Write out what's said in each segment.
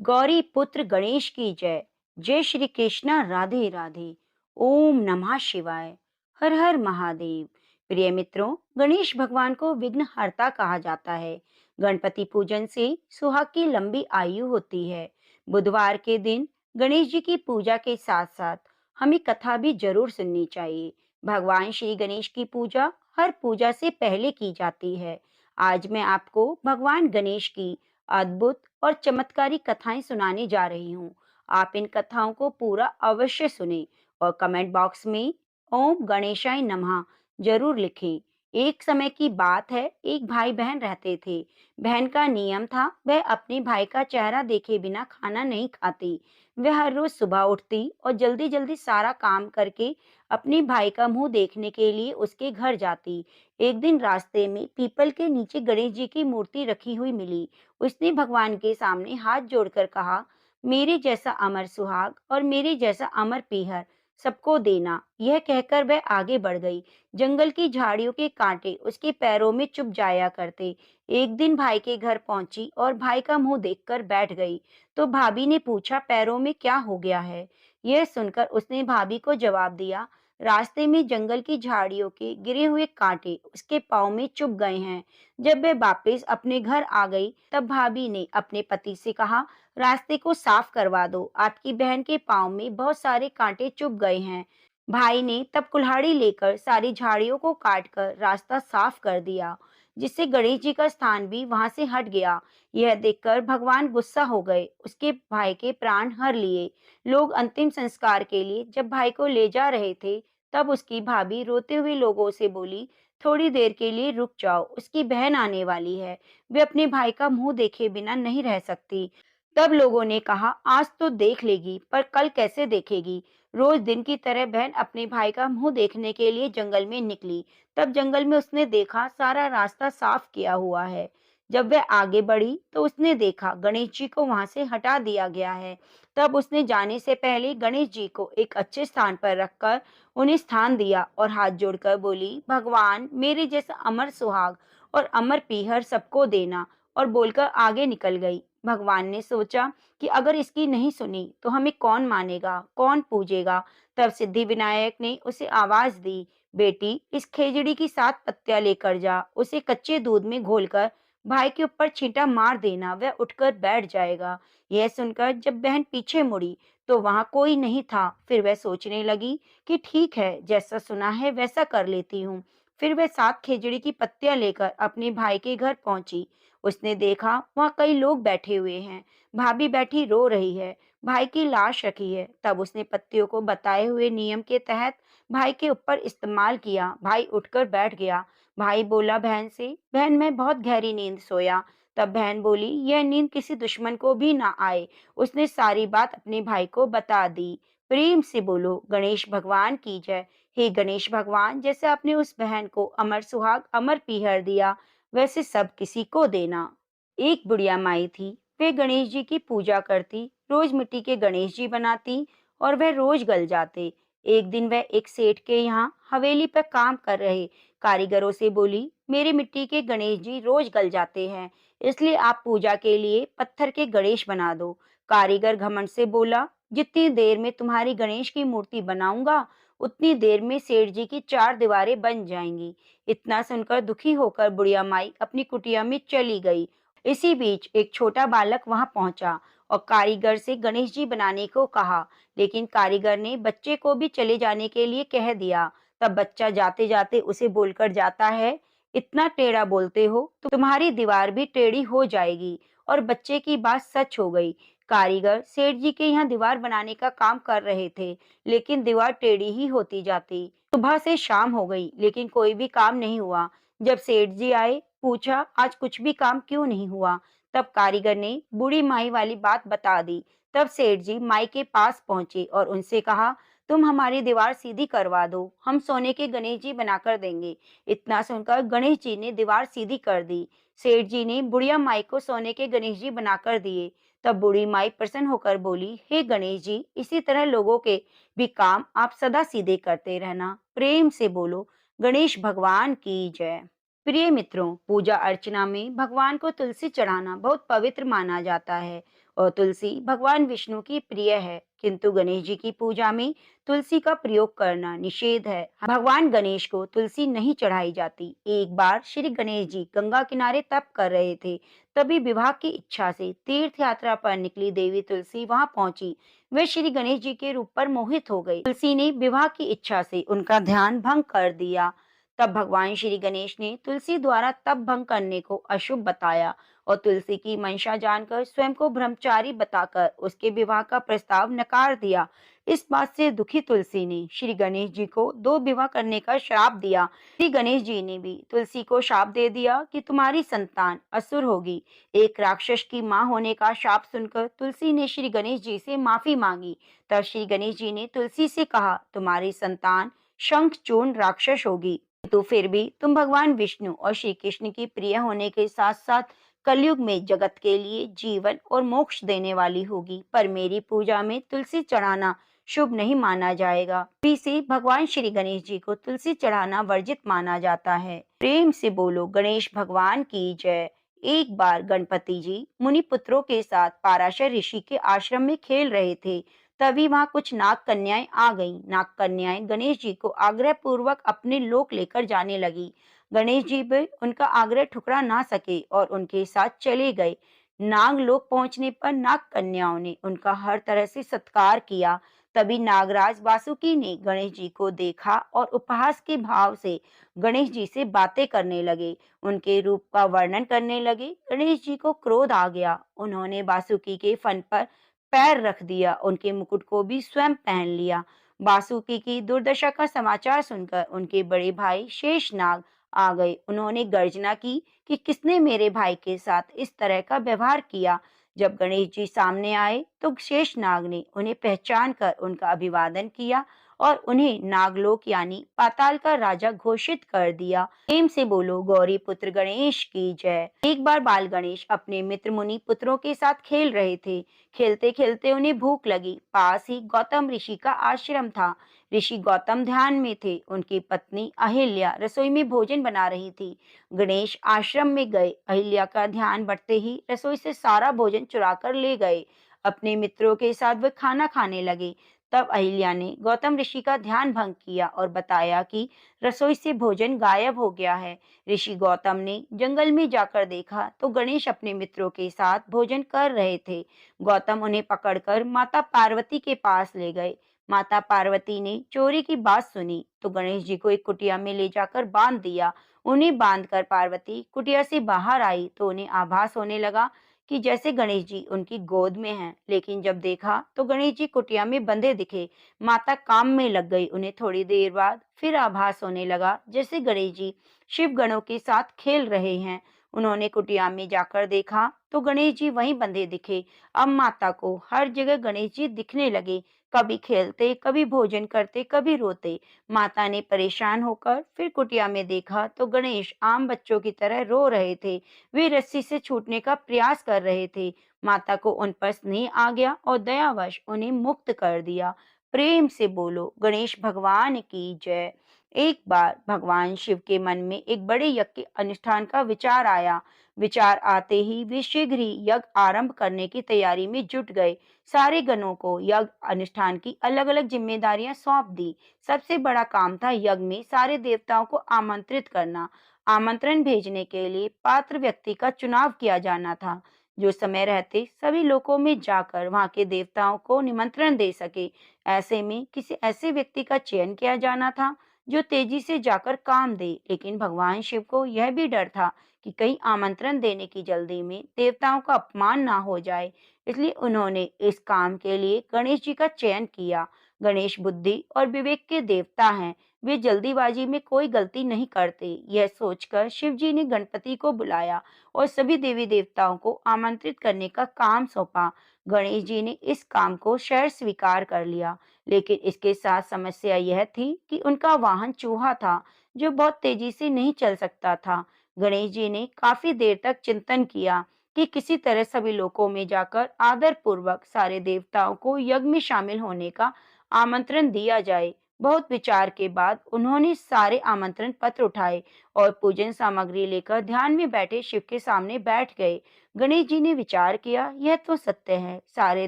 गौरी पुत्र गणेश की जय। जय श्री कृष्णा, राधे राधे। ओम नमः शिवाय। हर हर महादेव। प्रिय मित्रों, गणेश भगवान को विघ्नहर्ता कहा जाता है। गणपति पूजन से सुहाग की लंबी आयु होती है। बुधवार के दिन गणेश जी की पूजा के साथ साथ हमें कथा भी जरूर सुननी चाहिए। भगवान श्री गणेश की पूजा हर पूजा से पहले की जाती है। आज मैं आपको भगवान गणेश की अद्भुत और चमत्कारी कथाएं सुनाने जा रही हूँ। आप इन कथाओं को पूरा अवश्य सुने और कमेंट बॉक्स में ओम गणेशाय नमः जरूर लिखें। एक समय की बात है, एक भाई बहन रहते थे। बहन का नियम था, वह अपने भाई का चेहरा देखे बिना खाना नहीं खाती। वह हर रोज सुबह उठती और जल्दी जल्दी सारा काम करके अपने भाई का मुंह देखने के लिए उसके घर जाती। एक दिन रास्ते में पीपल के नीचे गणेश जी की मूर्ति रखी हुई मिली। उसने भगवान के सामने हाथ जोड़कर कहा, मेरे जैसा अमर सुहाग और मेरे जैसा अमर पीहर सबको देना। यह कहकर वह आगे बढ़ गई। जंगल की झाड़ियों के कांटे उसके पैरों में चुभ जाया करते। एक दिन भाई के घर पहुंची और भाई का मुंह देखकर बैठ गई। तो भाभी ने पूछा, पैरों में क्या हो गया है? यह सुनकर उसने भाभी को जवाब दिया, रास्ते में जंगल की झाड़ियों के गिरे हुए कांटे उसके पाँव में चुभ गए हैं। जब वह वापस अपने घर आ गई, तब भाभी ने अपने पति से कहा, रास्ते को साफ करवा दो, आपकी बहन के पाँव में बहुत सारे कांटे चुभ गए हैं। भाई ने तब कुल्हाड़ी लेकर सारी झाड़ियों को काटकर रास्ता साफ कर दिया, जिससे गणेश जी का स्थान भी वहां से हट गया। यह देखकर भगवान गुस्सा हो गए, उसके भाई के प्राण हर लिए। लोग अंतिम संस्कार के लिए जब भाई को ले जा रहे थे, तब उसकी भाभी रोते हुए लोगों से बोली, थोड़ी देर के लिए रुक जाओ, उसकी बहन आने वाली है। वे अपने भाई का मुंह देखे बिना नहीं रह सकती। तब लोगों ने कहा, आज तो देख लेगी, पर कल कैसे देखेगी? रोज दिन की तरह बहन अपने भाई का मुंह देखने के लिए जंगल में निकली। तब जंगल में उसने देखा सारा रास्ता साफ किया हुआ है। जब वह आगे बढ़ी तो उसने देखा गणेश जी को वहां से हटा दिया गया है। तब उसने जाने से पहले गणेश जी को एक अच्छे स्थान पर रखकर उन्हें स्थान दिया और हाथ जोड़कर बोली, भगवान मेरे जैसा अमर सुहाग और अमर पीहर सबको देना, और बोलकर आगे निकल गई। भगवान ने सोचा कि अगर इसकी नहीं सुनी तो हमें कौन मानेगा, कौन पूजेगा। तब सिद्धि विनायक ने उसे आवाज दी, बेटी इस खेजड़ी की 7 पत्तियां लेकर जा, उसे कच्चे दूध में घोलकर भाई के ऊपर छींटा मार देना, वह उठकर बैठ जाएगा। यह सुनकर जब बहन पीछे मुड़ी तो वहां कोई नहीं था। फिर वह सोचने लगी कि ठीक है, जैसा सुना है वैसा कर लेती हूँ। फिर वह 7 खेजड़ी की पत्तियां लेकर अपने भाई के घर पहुंची। उसने देखा वहाँ कई लोग बैठे हुए हैं। भाभी बैठी रो रही है, भाई की लाश रखी है। तब उसने पत्तियों को बताए हुए नियम के तहत भाई के ऊपर इस्तेमाल किया। भाई उठकर बैठ गया। भाई बोला बहन से, बहन मैं बहुत गहरी नींद सोया। तब बहन बोली, यह नींद किसी दुश्मन को भी ना आए। उसने सारी बात अपने भाई को बता दी। प्रेम से बोलो गणेश भगवान की जय। हे गणेश भगवान, जैसे आपने उस बहन को अमर सुहाग अमर पीहर दिया, वैसे सब किसी को देना। एक बुढ़िया माई थी। वे गणेश जी की पूजा करती, रोज मिट्टी के गणेश जी बनाती और वह रोज गल जाते। एक दिन वह एक सेठ के यहाँ हवेली पर काम कर रहे कारीगरों से बोली, मेरे मिट्टी के गणेश जी रोज गल जाते हैं, इसलिए आप पूजा के लिए पत्थर के गणेश बना दो। कारीगर घमंड से बोला, जितनी देर में तुम्हारी गणेश की मूर्ति बनाऊंगा, उतनी देर में सेठ जी की 4 दीवारें बन जाएंगी। इतना सुनकर दुखी होकर बुढ़िया माई अपनी कुटिया में चली गई। इसी बीच एक छोटा बालक वहां पहुंचा और कारीगर से गणेश जी बनाने को कहा, लेकिन कारीगर ने बच्चे को भी चले जाने के लिए कह दिया। तब बच्चा जाते जाते उसे बोलकर जाता है, इतना टेढ़ा बोलते हो तो तुम्हारी दीवार भी टेढ़ी हो जाएगी। और बच्चे की बात सच हो गई। कारीगर सेठ जी के यहाँ दीवार बनाने का काम कर रहे थे, लेकिन दीवार टेढ़ी ही होती जाती। सुबह से शाम हो गई, लेकिन कोई भी काम नहीं हुआ। जब सेठ जी आए, पूछा, आज कुछ भी काम क्यों नहीं हुआ? तब कारीगर ने बूढ़ी माई वाली बात बता दी। तब सेठ जी माई के पास पहुंचे और उनसे कहा, तुम हमारी दीवार सीधी करवा दो, हम सोने के गणेश जी बनाकर देंगे। इतना सुनकर गणेश जी ने दीवार सीधी कर दी। सेठ जी ने बुढ़िया माई को सोने के गणेश जी बनाकर दिए। तब बूढ़ी माई प्रसन्न होकर बोली, हे गणेश जी, इसी तरह लोगों के भी काम आप सदा सीधे करते रहना। प्रेम से बोलो गणेश भगवान की जय। प्रिय मित्रों, पूजा अर्चना में भगवान को तुलसी चढ़ाना बहुत पवित्र माना जाता है। और तुलसी भगवान विष्णु की प्रिय है, किंतु गणेश जी की पूजा में तुलसी का प्रयोग करना निषेध है। भगवान गणेश को तुलसी नहीं चढ़ाई जाती। एक बार श्री गणेश जी गंगा किनारे तप कर रहे थे, तभी विवाह की इच्छा से तीर्थ यात्रा पर निकली देवी तुलसी वहां पहुंची। वे श्री गणेश जी के रूप पर मोहित हो गई। तुलसी ने विवाह की इच्छा से उनका ध्यान भंग कर दिया। तब भगवान श्री गणेश ने तुलसी द्वारा तप भंग करने को अशुभ बताया और तुलसी की मंशा जानकर स्वयं को ब्रह्मचारी बताकर उसके विवाह का प्रस्ताव नकार दिया। इस बात से दुखी तुलसी ने श्री गणेश जी को 2 विवाह करने का श्राप दिया। श्री गणेश जी ने भी तुलसी को शाप दे दिया कि तुम्हारी संतान असुर होगी। एक राक्षस की मां होने का शाप सुनकर तुलसी ने श्री गणेश जी से माफी मांगी। तब श्री गणेश जी ने तुलसी से कहा, तुम्हारी संतान शंखचूर्ण राक्षस होगी, तो फिर भी तुम भगवान विष्णु और श्री कृष्ण की प्रिय होने के साथ साथ कलयुग में जगत के लिए जीवन और मोक्ष देने वाली होगी। पर मेरी पूजा में तुलसी चढ़ाना शुभ नहीं माना जाएगा। अभी से भगवान श्री गणेश जी को तुलसी चढ़ाना वर्जित माना जाता है। प्रेम से बोलो गणेश भगवान की जय। एक बार गणपति जी मुनि पुत्रों के साथ पाराशर ऋषि के आश्रम में खेल रहे थे। तभी वहां कुछ नाग कन्याएं आ गईं। नाग कन्याएं गणेश जी को आग्रह पूर्वक अपने लोक लेकर जाने लगी। गणेश जी भी उनका आग्रह ठुकरा ना सके और उनके साथ चले गए। नाग लोक पहुंचने पर नाग कन्याओं ने उनका हर तरह से सत्कार किया। तभी नागराज वासुकी ने गणेश जी को देखा और उपहास के भाव से गणेश जी से बातें करने लगे, उनके रूप का वर्णन करने लगे। गणेश जी को क्रोध आ गया। उन्होंने वासुकी के फन पर पैर रख दिया, उनके मुकुट को भी स्वयं पहन लिया। वासुकी की दुर्दशा का समाचार सुनकर उनके बड़े भाई शेषनाग आ गए। उन्होंने गर्जना की कि किसने मेरे भाई के साथ इस तरह का व्यवहार किया। जब गणेश जी सामने आए तो शेषनाग ने उन्हें पहचान कर उनका अभिवादन किया और उन्हें नागलोक यानी पाताल का राजा घोषित कर दिया। प्रेम से बोलो गौरी पुत्र गणेश की जय। एक बार बाल गणेश अपने मित्र मुनि पुत्रों के साथ खेल रहे थे। खेलते खेलते उन्हें भूख लगी। पास ही गौतम ऋषि का आश्रम था। ऋषि गौतम ध्यान में थे। उनकी पत्नी अहिल्या रसोई में भोजन बना रही थी। गणेश आश्रम में गए। अहिल्या का ध्यान बढ़ते ही रसोई से सारा भोजन चुरा कर ले गए। अपने मित्रों के साथ वे खाना खाने लगे। तब अहिल्या ने गौतम ऋषि का ध्यान भंग किया और बताया कि रसोई से भोजन गायब हो गया है। ऋषि गौतम ने जंगल में जाकर देखा तो गणेश अपने मित्रों के साथ भोजन कर रहे थे। गौतम उन्हें पकड़कर माता पार्वती के पास ले गए। माता पार्वती ने चोरी की बात सुनी तो गणेश जी को एक कुटिया में ले जाकर बांध दिया। उन्हें बांधकर पार्वती कुटिया से बाहर आई तो उन्हें आभास होने लगा कि जैसे गणेश जी उनकी गोद में हैं। लेकिन जब देखा तो गणेश जी कुटिया में बंधे दिखे। माता काम में लग गई। उन्हें थोड़ी देर बाद फिर आभास होने लगा जैसे गणेश जी शिव गणों के साथ खेल रहे हैं। उन्होंने कुटिया में जाकर देखा तो गणेश जी वहीं बंधे दिखे। अब माता को हर जगह गणेश जी दिखने लगे, कभी खेलते, कभी भोजन करते, कभी रोते। माता ने परेशान होकर फिर कुटिया में देखा तो गणेश आम बच्चों की तरह रो रहे थे। वे रस्सी से छूटने का प्रयास कर रहे थे। माता को उन पर स्नेह आ गया और दयावश उन्हें मुक्त कर दिया। प्रेम से बोलो गणेश भगवान की जय। एक बार भगवान शिव के मन में एक बड़े यज्ञ के अनुष्ठान का विचार आया। विचार आते ही वे शीघ्र ही यज्ञ आरंभ करने की तैयारी में जुट गए। सारे गणों को यज्ञ अनुष्ठान की अलग अलग जिम्मेदारियां सौंप दी। सबसे बड़ा काम था यज्ञ में सारे देवताओं को आमंत्रित करना। आमंत्रण भेजने के लिए पात्र व्यक्ति का चुनाव किया जाना था, जो समय रहते सभी लोकों में जाकर वहां के देवताओं को निमंत्रण दे सके। ऐसे में किसी ऐसे व्यक्ति का चयन किया जाना था जो तेजी से जाकर काम दे। लेकिन भगवान शिव को यह भी डर था कि कहीं आमंत्रण देने की जल्दी में देवताओं का अपमान ना हो जाए, इसलिए उन्होंने इस काम के लिए गणेश जी का चयन किया। गणेश बुद्धि और विवेक के देवता हैं। वे जल्दीबाजी में कोई गलती नहीं करते। यह सोचकर शिव जी ने गणपति को बुलाया और सभी देवी देवताओं को आमंत्रित करने का काम सौंपा। गणेश जी ने इस काम को शहर स्वीकार कर लिया। लेकिन इसके साथ समस्या यह थी कि उनका वाहन चूहा था, जो बहुत तेजी से नहीं चल सकता था। गणेश जी ने काफी देर तक चिंतन किया कि किसी तरह सभी लोकों में जाकर आदर पूर्वक सारे देवताओं को यज्ञ में शामिल होने का आमंत्रण दिया जाए। बहुत विचार के बाद उन्होंने सारे आमंत्रण पत्र उठाए और पूजन सामग्री लेकर ध्यान में बैठे शिव के सामने बैठ गए। गणेश जी ने विचार किया, यह तो सत्य है, सारे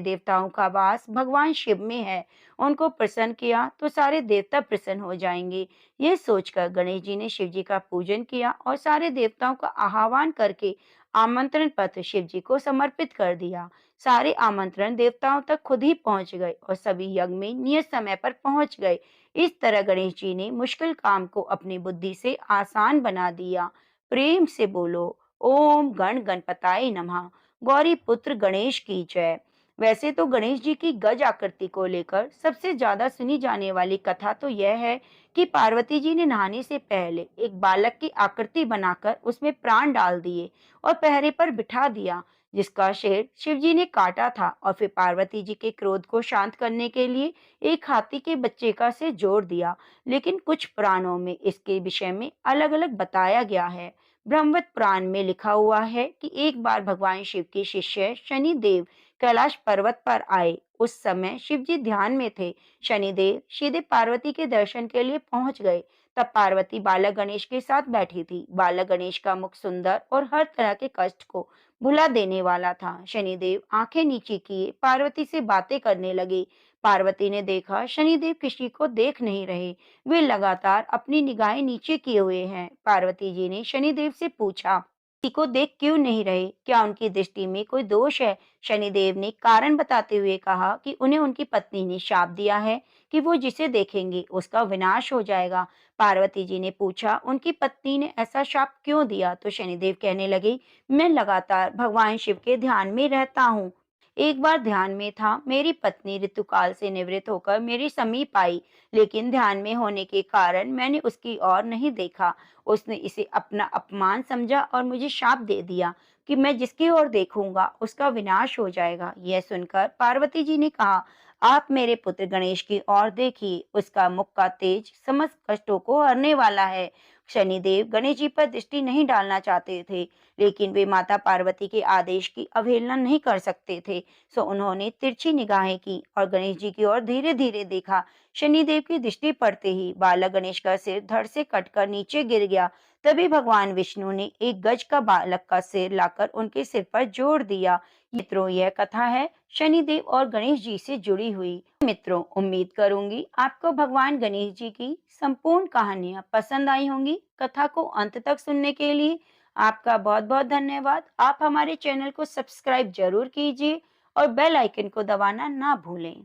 देवताओं का वास भगवान शिव में है। उनको प्रसन्न किया तो सारे देवता प्रसन्न हो जाएंगे। यह सोचकर गणेश जी ने शिव जी का पूजन किया और सारे देवताओं का आह्वान करके आमंत्रण पत्र शिव जी को समर्पित कर दिया। सारे आमंत्रण देवताओं तक खुद ही पहुंच गए और सभी यज्ञ में नियत समय पर पहुंच गए। इस तरह गणेश जी ने मुश्किल काम को अपनी बुद्धि से आसान बना दिया। प्रेम से बोलो, ओम गण गणपताय नमः। गौरी पुत्र गणेश की जय। वैसे तो गणेश जी की गज आकृति को लेकर सबसे ज्यादा सुनी जाने वाली कथा तो यह है कि पार्वती जी ने नहाने से पहले एक बालक की आकृति बनाकर उसमें प्राण डाल दिए और पहरे पर बिठा दिया, जिसका शेर शिव जी ने काटा था। और फिर पार्वती जी के क्रोध को शांत करने के लिए एक हाथी के बच्चे का सिर जोड़ दिया। लेकिन कुछ पुराणों में इसके विषय में अलग अलग बताया गया है। ब्रह्मवत पुराण में लिखा हुआ है कि एक बार भगवान शिव के शिष्य शनि देव कैलाश पर्वत पर आए। उस समय शिव जी ध्यान में थे। शनिदेव सीधे पार्वती के दर्शन के लिए पहुंच गए। तब पार्वती बालक गणेश के साथ बैठी थी। बालक गणेश का मुख सुंदर और हर तरह के कष्ट को भुला देने वाला था। शनिदेव आंखें नीची किए पार्वती से बातें करने लगे। पार्वती ने देखा शनिदेव किसी को देख नहीं रहे, वे लगातार अपनी निगाहें नीचे किए हुए हैं। पार्वती जी ने शनिदेव से पूछा, किसी को देख क्यों नहीं रहे, क्या उनकी दृष्टि में कोई दोष है? शनिदेव ने कारण बताते हुए कहा कि उन्हें उनकी पत्नी ने शाप दिया है कि वो जिसे देखेंगे उसका विनाश हो जाएगा। पार्वती जी ने पूछा, उनकी पत्नी ने ऐसा शाप क्यों दिया? तो शनिदेव कहने लगे, मैं लगातार भगवान शिव के ध्यान में रहता हूँ। एक बार ध्यान में था, मेरी पत्नी ऋतुकाल से निवृत्त होकर मेरे समीप आई, लेकिन ध्यान में होने के कारण मैंने उसकी ओर नहीं देखा। उसने इसे अपना अपमान समझा और मुझे शाप दे दिया कि मैं जिसकी ओर देखूंगा उसका विनाश हो जाएगा। यह सुनकर पार्वती जी ने कहा, आप मेरे पुत्र गणेश की ओर देखिए, उसका मुख का तेज समस्त कष्टों को हरने वाला है। शनिदेव गणेश जी पर दृष्टि नहीं डालना चाहते थे, लेकिन वे माता पार्वती के आदेश की अवहेलना नहीं कर सकते थे। सो उन्होंने तिरछी निगाहें की और गणेश जी की ओर धीरे धीरे देखा। शनिदेव की दृष्टि पड़ते ही बालक गणेश का सिर धड़ से कटकर नीचे गिर गया। तभी भगवान विष्णु ने एक गज का बालक का सिर लाकर उनके सिर पर जोड़ दिया। मित्रों, यह कथा है शनिदेव और गणेश जी से जुड़ी हुई। मित्रों, उम्मीद करूंगी आपको भगवान गणेश जी की संपूर्ण कहानियां पसंद आई होंगी। कथा को अंत तक सुनने के लिए आपका बहुत बहुत धन्यवाद। आप हमारे चैनल को सब्सक्राइब जरूर कीजिए और बेल आइकन को दबाना ना भूलें।